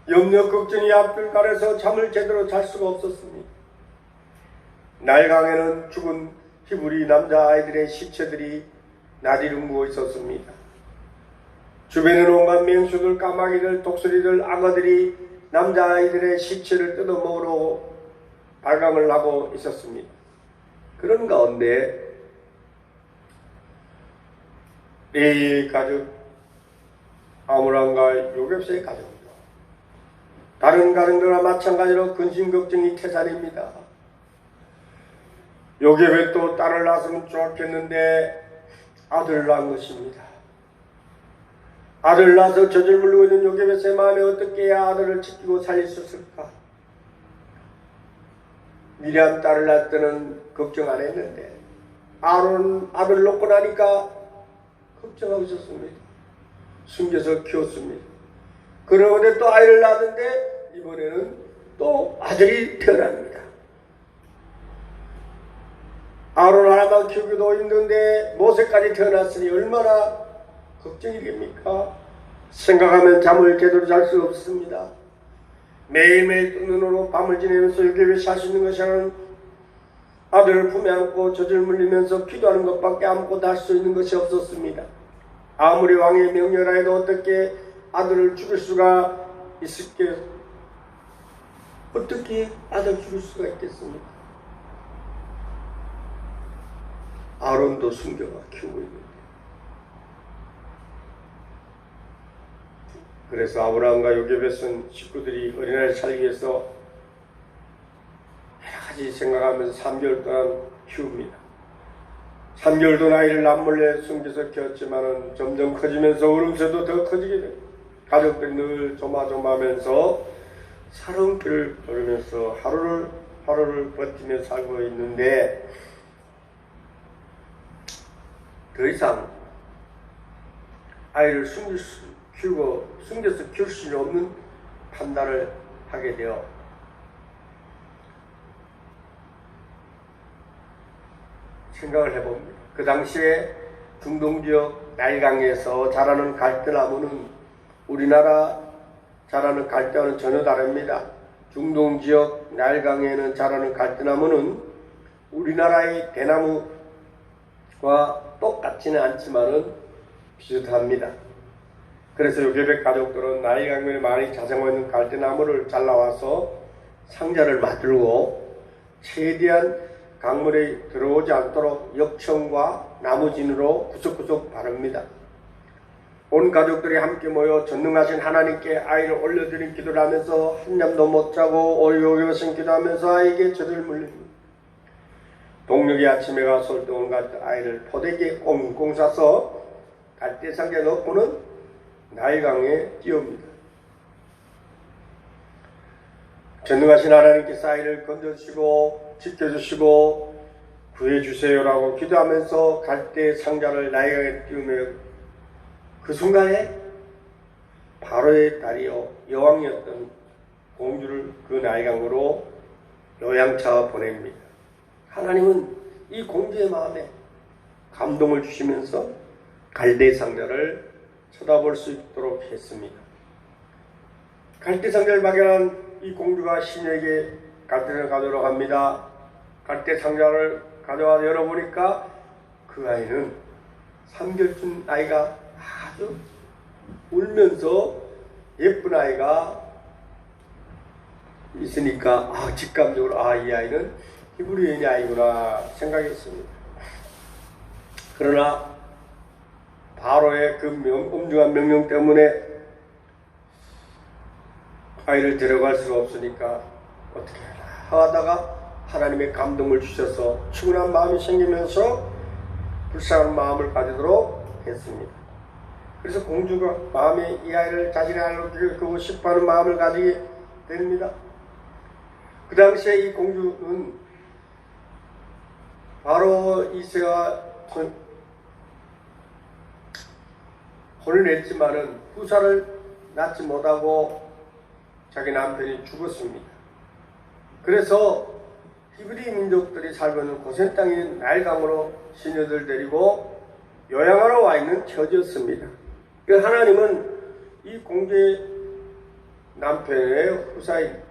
염려, 걱정이 앞을 가려서 잠을 제대로 잘 수가 없었습니다. 나일강에는 죽은 히브리 남자아이들의 시체들이 나디름고 있었습니다. 주변에는 온갖 맹수들, 까마귀들, 독수리들, 악어들이 남자아이들의 시체를 뜯어먹으러 발광을 하고 있었습니다. 그런 가운데 레이의 가족 아므람과 요셉의 가족도 다른 가정들과 마찬가지로 근심 걱정이 태산입니다. 요셉이 또 딸을 낳았으면 좋겠는데 아들을 낳은 것입니다. 아들을 낳아서 젖을 물리고 있는 요셉의 마음에 어떻게 해야 아들을 지키고 살릴 수 있을까? 미리암 딸을 낳을 때는 걱정 안 했는데 아론 아들 놓고 나니까 걱정하고 있었습니다. 숨겨서 키웠습니다. 그러는데 또 아이를 낳았는데 이번에는 또 아들이 태어납니다. 아론 하나만 키우기도 힘든데 모세까지 태어났으니 얼마나 걱정이 됩니까? 생각하면 잠을 제대로 잘 수 없습니다. 매일매일 뜬 눈으로 밤을 지내면서 요셉이 살 수 있는 것이 아니라 아들을 품에 안고 젖을 물리면서 기도하는 것밖에 아무것도 할 수 있는 것이 없었습니다. 아무리 왕의 명령을 해도 어떻게 아들을 죽일 수가 있을게? 어떻게 아들 죽일 수가 있겠습니까? 아론도 숨겨가 키우고 있는데. 그래서 아브라함과 요셉의 son 식구들이 어린아이를 살기 위해서 여러 가지 생각하면서 3개월 동안 키웁니다. 3개월 동안 아이를 남몰래 숨겨서 키웠지만은 점점 커지면서 울음소리도 더 커지게 됩니다. 가족들이 늘 조마조마하면서 살롱길을 걸으면서 하루를 버티며 살고 있는데 더 이상 아이를 숨겨서 키울 수 없는 판단을 하게 되어 생각을 해봅니다. 그 당시에 중동 지역 나일강에서 자라는 갈대나무는 우리나라 자라는 갈대와는 전혀 다릅니다. 중동 지역 나일강에는 자라는 갈대나무는 우리나라의 대나무와 똑같지는 않지만은 비슷합니다. 그래서 요셉의 가족들은 나일강면에 많이 자생하고 있는 갈대나무를 잘라와서 상자를 만들고 최대한 강물에 들어오지 않도록 역청과 나무진으로 구석구석 바릅니다. 온 가족들이 함께 모여 전능하신 하나님께 아이를 올려드린 기도를 하면서 한잠도 못 자고 오리오리오신 기도하면서 아이에게 젖을 물립니다. 동력이 아침에 가서 온 아이를 포대기에 꽁꽁 싸서 갈대상자에 넣고는 나일강에 띄웁니다. 전능하신 하나님께서 아이를 건져주시고 지켜주시고 구해주세요라고 기도하면서 갈대 상자를 나일강에 띄우며 그 순간에 바로의 딸이요 여왕이었던 공주를 그 나일강으로 요양차 보냅니다. 하나님은 이 공주의 마음에 감동을 주시면서 갈대 상자를 쳐다볼 수 있도록 했습니다. 갈대 상자를 발견한 이 공주가 시녀에게 갈대를 가져오러 갑니다. 갈대 상자를 가져와서 열어보니까 그 아이는 3개월쯤 아이가 아주 울면서 예쁜 아이가 있으니까 직감적으로 이 아이는 히브리 여인의 아이구나 생각했습니다. 그러나 바로의 그 엄중한 명령 때문에 아이를 데려갈 수가 없으니까 어떻게 하다가 하나님의 감동을 주셔서 충분한 마음이 생기면서 불쌍한 마음을 가지도록 했습니다. 그래서 공주가 마음에 이 아이를 자신의 아이로 기르고 싶어하는 마음을 가지게 됩니다. 그 당시에 이 공주는 바로 이세와 혼을 냈지만은 후사를 낳지 못하고 자기 남편이 죽었습니다. 그래서 히브리 민족들이 살고 있는 고센 땅인 나일강으로 시녀들 데리고 요양하러 와 있는 처지였습니다. 그 하나님은 이 공주의 남편의 후사인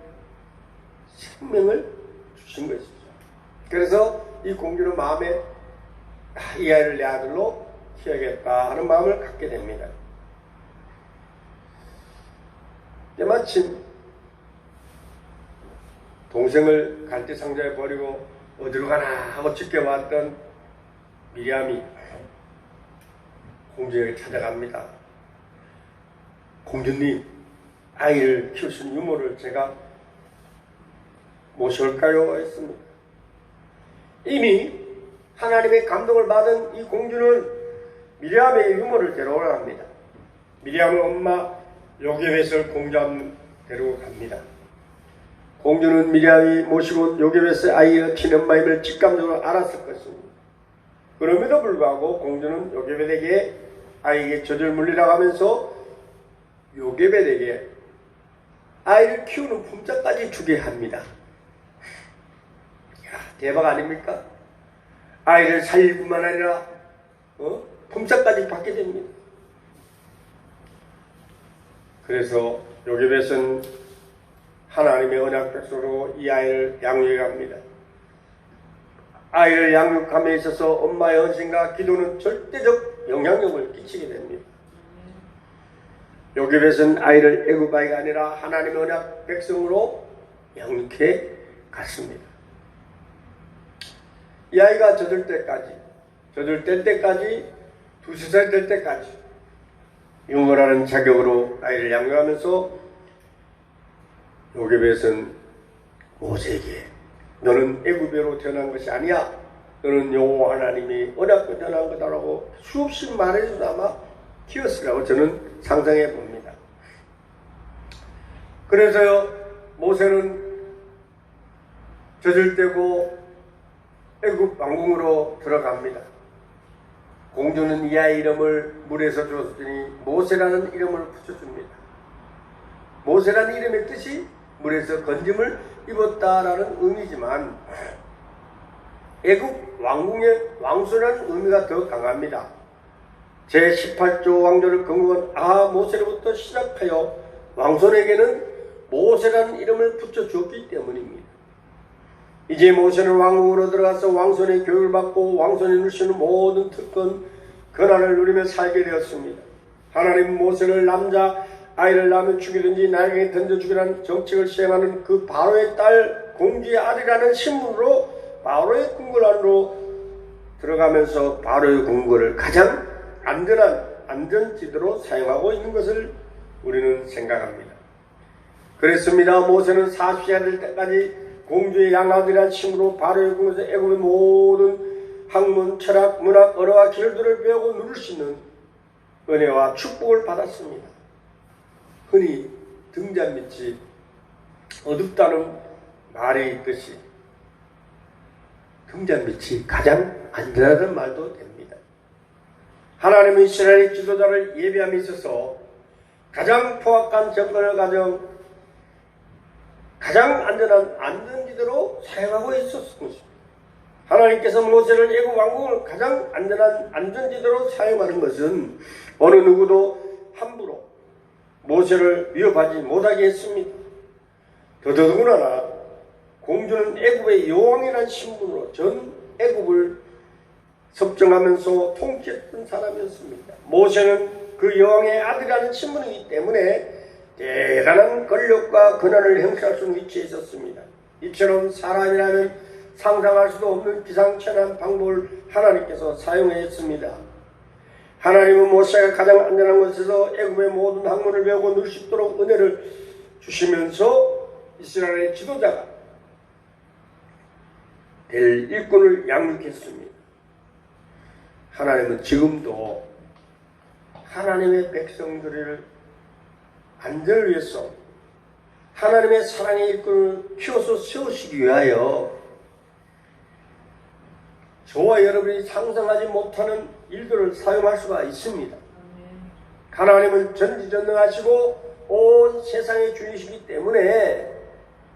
생명을 주신 것이죠. 그래서 이 공주는 마음에 이 아이를 내 아들로 키워야겠다 하는 마음을 갖게 됩니다. 때마침 동생을 갈대 상자에 버리고 어디로 가나 하고 지켜봤던 미리암이 공주에게 찾아갑니다. 공주님, 아이를 키우신 유모를 제가 모셔올까요? 했습니다. 이미 하나님의 감동을 받은 이 공주는 미리암의 유모를 데려오려 합니다. 미리암의 엄마 요게벳을 공주함 데리고 갑니다. 공주는 미리암이 모시고 요게벳의 아이의 친엄마임을 직감적으로 알았을 것입니다. 그럼에도 불구하고 공주는 요게벳에게 아이에게 젖을 물리라고 하면서 요게벳에게 아이를 키우는 품자까지 주게 합니다. 이야, 대박 아닙니까? 아이를 살릴 뿐만 아니라 품자까지 받게 됩니다. 그래서 요게벳은 하나님의 언약 백성으로 이 아이를 양육해 갑니다. 아이를 양육함에 있어서 엄마의 헌신과 기도는 절대적 영향력을 끼치게 됩니다. 요게벳은 아이를 애굽 아이가 아니라 하나님의 언약 백성으로 양육해 갔습니다. 이 아이가 젖을 뗄 때까지 두세 살 될 때까지 유모라는 자격으로 아이를 양육하면서 요게벳은 모세에게 너는 애굽에로 태어난 것이 아니야. 너는 여호와 하나님이 언약으로 태어난 거다라고 수없이 말해주다 아마 키웠으라고 저는 상상해 봅니다. 그래서요, 모세는 젖을 떼고 애굽 왕궁으로 들어갑니다. 공주는 이 아이 이름을 물에서 주었더니 모세라는 이름을 붙여줍니다. 모세라는 이름의 뜻이 물에서 건짐을 입었다라는 의미지만 애굽 왕궁의 왕손이라는 의미가 더 강합니다. 제18조 왕조를 건국한 모세로부터 시작하여 왕손에게는 모세라는 이름을 붙여주었기 때문입니다. 이제 모세는 왕궁으로 들어가서 왕손의 교육을 받고 왕손이 누리시는 모든 특권, 권한을 누리며 살게 되었습니다. 하나님 모세를 남자 아이를 낳으면 죽이든지 나에게 던져 죽이라는 정책을 시행하는 그 바로의 딸 공주의 아들이라는 신분으로 바로의 궁궐 안으로 들어가면서 바로의 궁궐을 가장 안전한 안전지대로 사용하고 있는 것을 우리는 생각합니다. 그랬습니다. 모세는 40살 될 때까지 공주의 양아들이란 신분으로 바로의 궁에서 애굽의 모든 학문, 철학, 문학, 언어와 기술들을 배우고 누릴 수 있는 은혜와 축복을 받았습니다. 흔히 등잔 밑이 어둡다는 말이 있듯이 등잔 밑이 가장 안전하다는 말도 됩니다. 하나님은 이스라엘의 지도자를 예비함에 있어서 가장 포악한 정권을 가정 가장 안전한 안전지대로 사용하고 있었을 것입니다. 하나님께서 모세를 애굽 왕궁을 가장 안전한 안전지대로 사용하는 것은 어느 누구도 함부로 모세를 위협하지 못하게 했습니다. 더더군다나 공주는 애굽의 여왕이라는 신분으로 전 애굽을 섭정하면서 통치했던 사람이었습니다. 모세는 그 여왕의 아들이라는 신분이기 때문에 대단한 권력과 권한을 행사할 수 있는 위치에 있었습니다. 이처럼 사람이라면 상상할 수도 없는 기상천외한 방법을 하나님께서 사용했습니다. 하나님은 모세가 가장 안전한 곳에서 애굽의 모든 학문을 배우고 누릴 수 있도록 은혜를 주시면서 이스라엘의 지도자가 될 일꾼을 양육했습니다. 하나님은 지금도 하나님의 백성들을 안전을 위해서 하나님의 사랑의 일꾼을 키워서 세우시기 위하여 저와 여러분이 상상하지 못하는 일들을 사용할 수가 있습니다. 하나님은 전지전능하시고 온 세상의 주이시기 때문에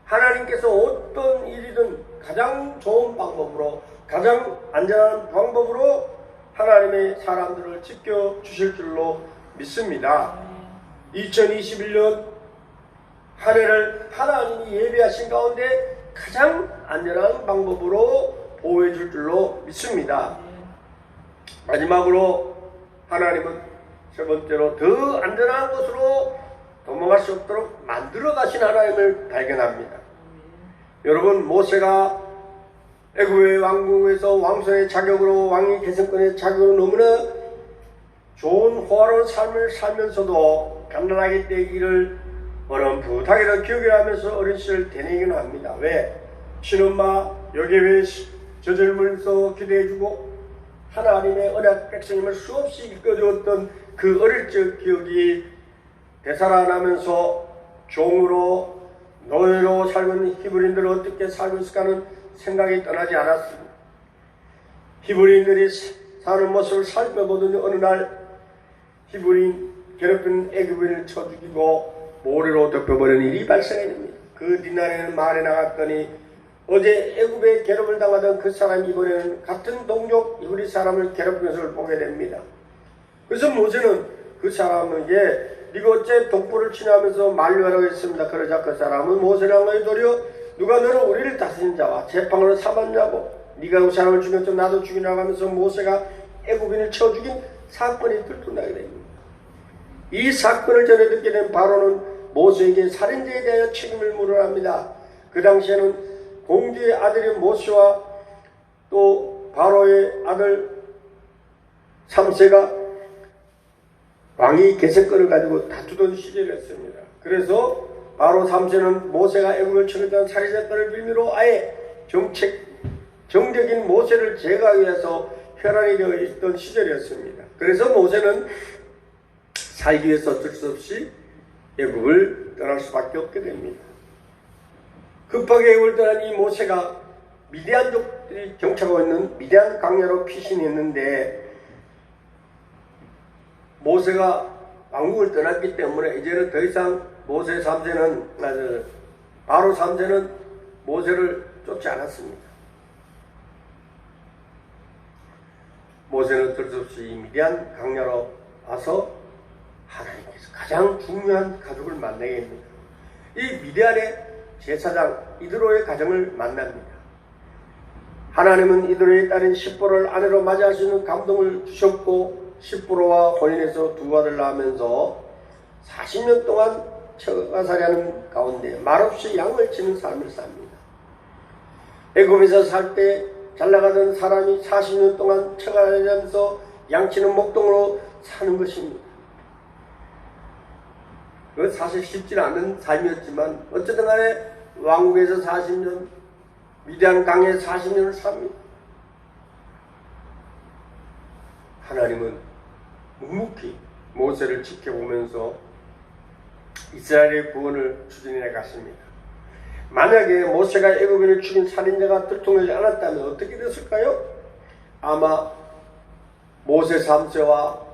하나님께서 어떤 일이든 가장 좋은 방법으로 가장 안전한 방법으로 하나님의 사람들을 지켜주실 줄로 믿습니다. 2021년 한 해를 하나님이 예비하신 가운데 가장 안전한 방법으로 보호해 줄 줄로 믿습니다. 마지막으로 하나님은 세 번째로 더 안전한 곳으로 도망갈 수 없도록 만들어 가신 하나님을 발견합니다. 여러분, 모세가 애굽의 왕궁에서 왕손의 자격으로 왕위 계승권의 자격으로 너무나 좋은 호화로운 삶을 살면서도 가난하게 되기를 어렴풋하게도 기억을 하면서 어린 시절 되뇌기는 합니다. 왜? 친엄마 여기 왜 젖을물서 기도해주고 하나님의 언약 백성임을 수없이 이끌어주었던 그 어릴 적 기억이 되살아나면서 종으로 노예로 살고 히브리인들은 어떻게 살고 있을까 하는 생각이 떠나지 않았습니다. 히브리인들이 사는 모습을 살펴보더니 어느 날 히브리인 괴롭힌 애굽인을 쳐 죽이고 모래로 덮여버리는 일이 발생합니다. 그 뒷날에는 마을에 나갔더니 어제 애굽에 괴롭을 당하던 그 사람이 이번에는 같은 동족 히브리 사람을 괴롭히는 것을 보게 됩니다. 그래서 모세는 그 사람에게 네가 어째 독불을 치냐면서 만류하라고 했습니다. 그러자 그 사람은 모세를 한 거에 도리어 누가 너를 우리를 다스린 자와 재판으로 삼았냐고 네가 그 사람을 죽였죠 나도 죽이라고 하면서 모세가 애굽인을 쳐 죽인 사건이 들통나게 됩니다. 이 사건을 전해 듣게 된 바로는 모세에게 살인죄에 대하여 책임을 물어야 합니다. 그 당시에는 공주의 아들인 모세와 또 바로의 아들 삼세가 왕위 계승권을 가지고 다투던 시절이었습니다. 그래서 바로 삼세는 모세가 애굽을 쳐냈다는 살인사건을 빌미로 아예 정적인 모세를 제거하기 위해서 혈안이 되어 있던 시절이었습니다. 그래서 모세는 살기 위해서 어쩔 수 없이 애굽을 떠날 수밖에 없게 됩니다. 급하게 애굽을 떠난 이 모세가 미디안족들이 정착하고 있는 미디안 광야로 피신했는데 모세가 왕국을 떠났기 때문에 이제는 더 이상 모세 3세는 바로 3세는 모세를 쫓지 않았습니다. 모세는 어쩔 수 없이 미디안 광야로 와서 하나님께서 가장 중요한 가족을 만나게 됩니다. 이 미디안의 제사장 이드로의 가정을 만납니다. 하나님은 이드로의 딸인 십보를 아내로 맞이할 수 있는 감동을 주셨고 십보로와 혼인해서 두 아들 낳으면서 40년 동안 처가살이하는 가운데 말없이 양을 치는 삶을 삽니다. 애굽에서 살 때 잘나가던 사람이 40년 동안 처가살이하면서 양치는 목동으로 사는 것입니다. 그건 사실 쉽지는 않은 삶이었지만 어쨌든 간에 왕국에서 40년, 미디안 강에 40년을 삽니다. 하나님은 묵묵히 모세를 지켜보면서 이스라엘의 구원을 추진해 갔습니다. 만약에 모세가 애굽인을 죽인 살인자가 들통나지 않았다면 어떻게 됐을까요? 아마 모세 3세와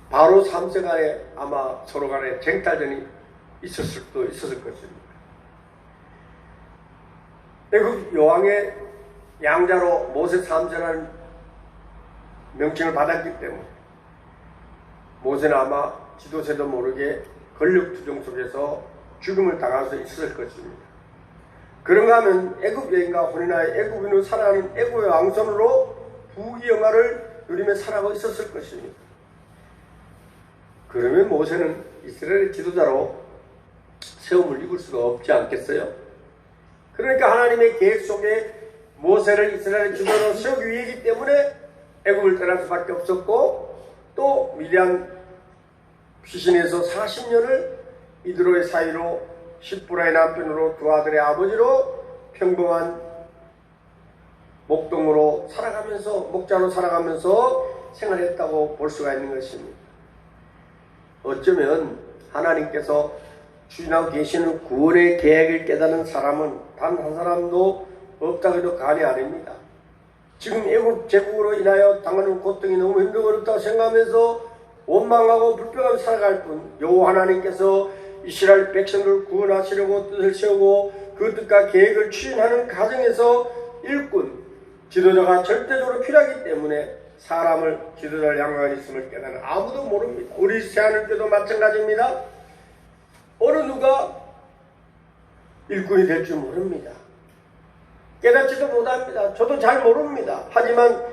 바로 3세 간에 아마 서로 간에 쟁탈전이 있었을 것입니다. 애굽 여왕의 양자로 모세 3세라는 명칭을 받았기 때문에 모세는 아마 지도세도 모르게 권력투정 속에서 죽음을 당할 수 있었을 것입니다. 그런가 하면 애굽 여인과 혼인하여 애굽인으로 살아가는 애굽의 왕손으로 부귀영화를 누리며 살아가고 있었을 것입니다. 그러면 모세는 이스라엘의 지도자로 세움을 입을 수가 없지 않겠어요? 그러니까 하나님의 계획 속에 모세를 이스라엘의 지도자로 세우기 위해이기 때문에 애굽을 떠날 수밖에 없었고 또 미디안 피신에서 40년을 이드로의 사이로 십보라의 남편으로 두 아들의 아버지로 평범한 목동으로 살아가면서 목자로 살아가면서 생활했다고 볼 수가 있는 것입니다. 어쩌면 하나님께서 추진하고 계시는 구원의 계획을 깨닫는 사람은 단 한 사람도 없다고 해도 과언이 아닙니다. 지금 애굽 제국으로 인하여 당하는 고통이 너무 힘들고 어렵다고 생각하면서 원망하고 불평하며 살아갈 뿐 여호와 하나님께서 이스라엘 백성들을 구원하시려고 뜻을 세우고 그 뜻과 계획을 추진하는 과정에서 일꾼, 지도자가 절대적으로 필요하기 때문에 사람을 지도자를 양육하고 있음을 깨닫는 아무도 모릅니다. 우리 새하늘교도 마찬가지입니다. 어느 누가 일꾼이 될 줄 모릅니다. 깨닫지도 못합니다. 저도 잘 모릅니다. 하지만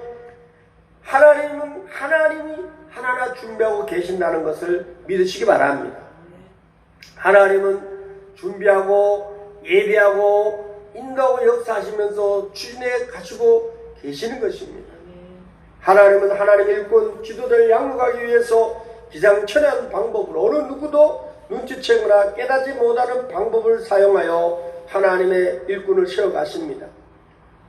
하나님이 하나하나 준비하고 계신다는 것을 믿으시기 바랍니다. 하나님은 준비하고 예배하고 인도하고 역사하시면서 추진해 가시고 계시는 것입니다. 하나님은 하나님의 일꾼 지도자를 양육하기 위해서 기상천외한 방법으로 어느 누구도 눈치채거나 깨닫지 못하는 방법을 사용하여 하나님의 일꾼을 세워가십니다.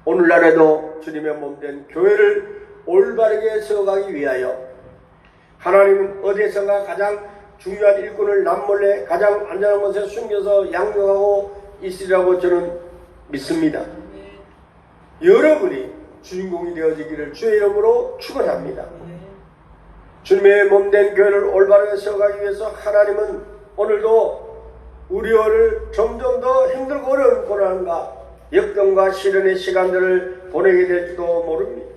오늘날에도 주님의 몸된 교회를 올바르게 세워가기 위하여 하나님은 어디에선가 가장 중요한 일꾼을 남몰래 가장 안전한 곳에 숨겨서 양육하고 있으리라고 저는 믿습니다. 여러분이 주인공이 되어지기를 주의 이름으로 축원합니다. 주님의 몸된 교회를 올바르게 세워가기 위해서 하나님은 오늘도 우리를 점점 더 힘들고 어려운 고난과 역경과 시련의 시간들을 보내게 될지도 모릅니다.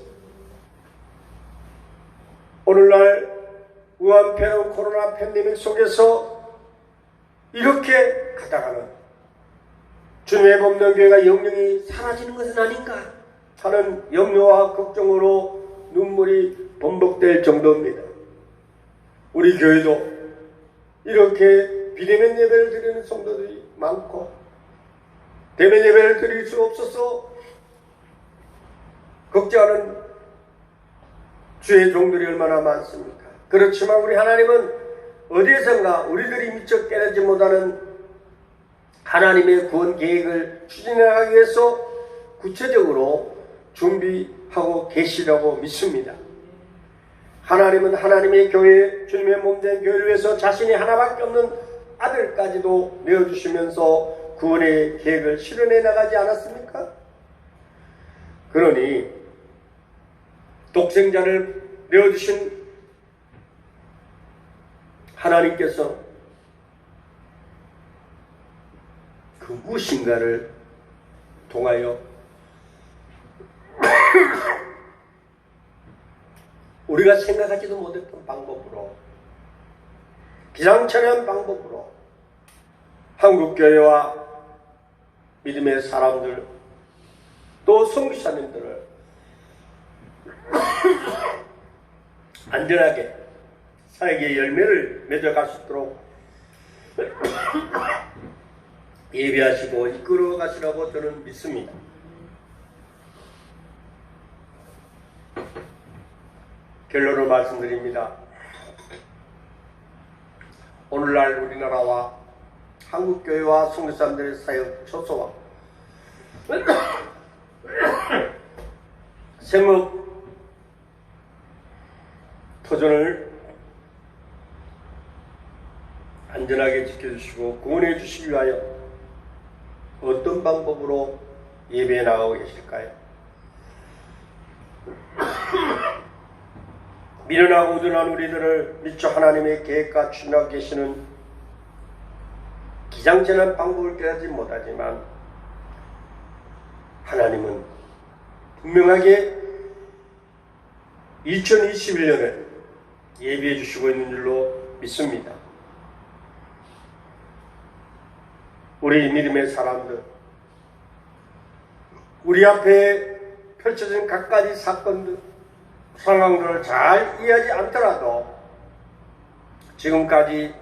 오늘날 우한폐렴 코로나 팬데믹 속에서 이렇게 가다가는 주님의 몸된 교회가 영영이 사라지는 것은 아닌가 하는 염려와 걱정으로 눈물이 범벅될 정도입니다. 우리 교회도 이렇게 비대면 예배를 드리는 성도들이 많고 대면 예배를 드릴 수 없어서 걱정하는 주의 종들이 얼마나 많습니까? 그렇지만 우리 하나님은 어디에선가 우리들이 미처 깨닫지 못하는 하나님의 구원 계획을 추진해 나가기 위해서 구체적으로 준비하고 계시라고 믿습니다. 하나님은 하나님의 교회, 주님의 몸된 교회를 위해서 자신이 하나밖에 없는 아들까지도 내어주시면서 구원의 계획을 실현해 나가지 않았습니까? 그러니 독생자를 내어주신 하나님께서 그 무엇인가를 통하여 우리가 생각하지도 못했던 방법으로 기상천외한 방법으로 한국교회와 믿음의 사람들 또 선교사님들을 안전하게 사역의 열매를 맺어갈 수 있도록 예비하시고 이끌어 가시라고 저는 믿습니다. 결론을 말씀드립니다. 오늘날 우리나라와 한국교회와 선교사님들의 사역 초소와 생업 터전을 안전하게 지켜주시고 구원해 주시기 위하여 어떤 방법으로 예배에 나가고 계실까요? 미련하고 우둔한 우리들을 미처 하나님의 계획과 추진하고 계시는 기상천외한 방법을 깨닫지 못하지만 하나님은 분명하게 2021년을 예비해 주시고 있는 줄로 믿습니다. 우리 믿음의 사람들, 우리 앞에 펼쳐진 갖가지 사건들, 상황들을 잘 이해하지 않더라도 지금까지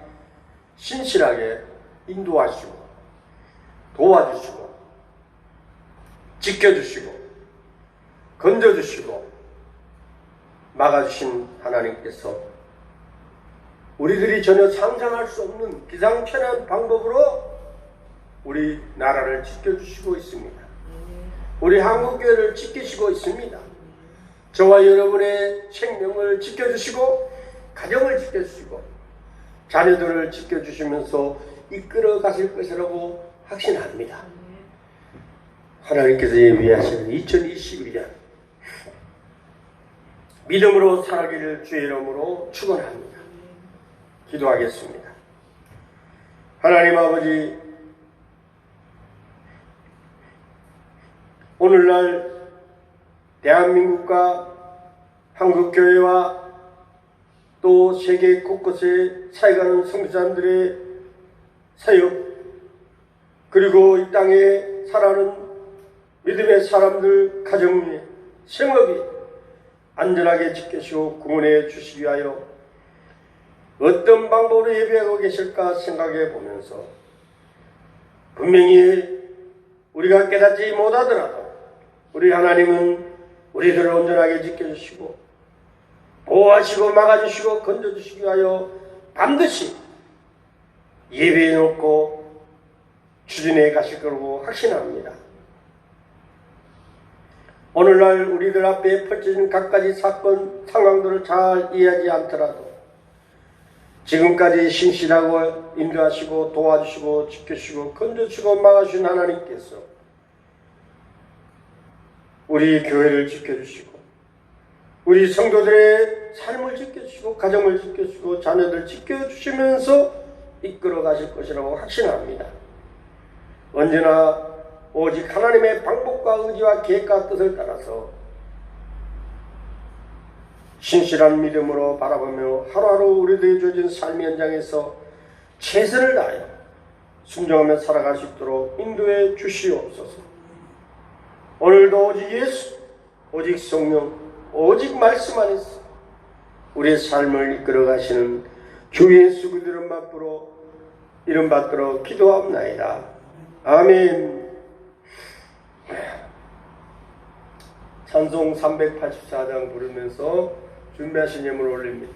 신실하게 인도하시고 도와주시고 지켜주시고 건져주시고 막아주신 하나님께서 우리들이 전혀 상상할 수 없는 기상천외한 방법으로 우리 나라를 지켜주시고 있습니다. 우리 한국교회를 지키시고 있습니다. 저와 여러분의 생명을 지켜주시고 가정을 지켜주시고 자녀들을 지켜주시면서 이끌어 가실 것이라고 확신합니다. 하나님께서 예비하시는 2021년 믿음으로 살아기를 주의 이름으로 축원합니다. 기도하겠습니다. 하나님 아버지, 오늘날 대한민국과 한국교회와 또 세계 곳곳에 사역하는 선교사님들의 사역, 그리고 이 땅에 살아가는 믿음의 사람들 가정의 생업이 안전하게 지켜시고 구원해 주시기 위하여 어떤 방법으로 예배하고 계실까 생각해 보면서 분명히 우리가 깨닫지 못하더라도 우리 하나님은 우리들을 온전하게 지켜주시고 보호하시고 막아주시고 건져주시기 위하여 반드시 예배해 놓고 추진해 가실 거라고 확신합니다. 오늘날 우리들 앞에 펼쳐진 각가지 사건 상황들을 잘 이해하지 않더라도 지금까지 신실하고 인도하시고 도와주시고 지켜주시고 건져주시고 막아주신 하나님께서 우리 교회를 지켜주시고 우리 성도들의 삶을 지켜주시고 가정을 지켜주시고 자녀들 지켜주시면서 이끌어 가실 것이라고 확신합니다. 언제나 오직 하나님의 방법과 의지와 계획과 뜻을 따라서 신실한 믿음으로 바라보며 하루하루 우리들이 주어진 삶의 현장에서 최선을 다하여 순종하며 살아갈 수 있도록 인도해 주시옵소서. 오늘도 오직 예수, 오직 성령, 오직 말씀 안에서 우리의 삶을 이끌어 가시는 주 예수 그리스도 이름 받들어 기도합나이다. 아멘. 찬송 384장 부르면서 준비하신 예물 올립니다.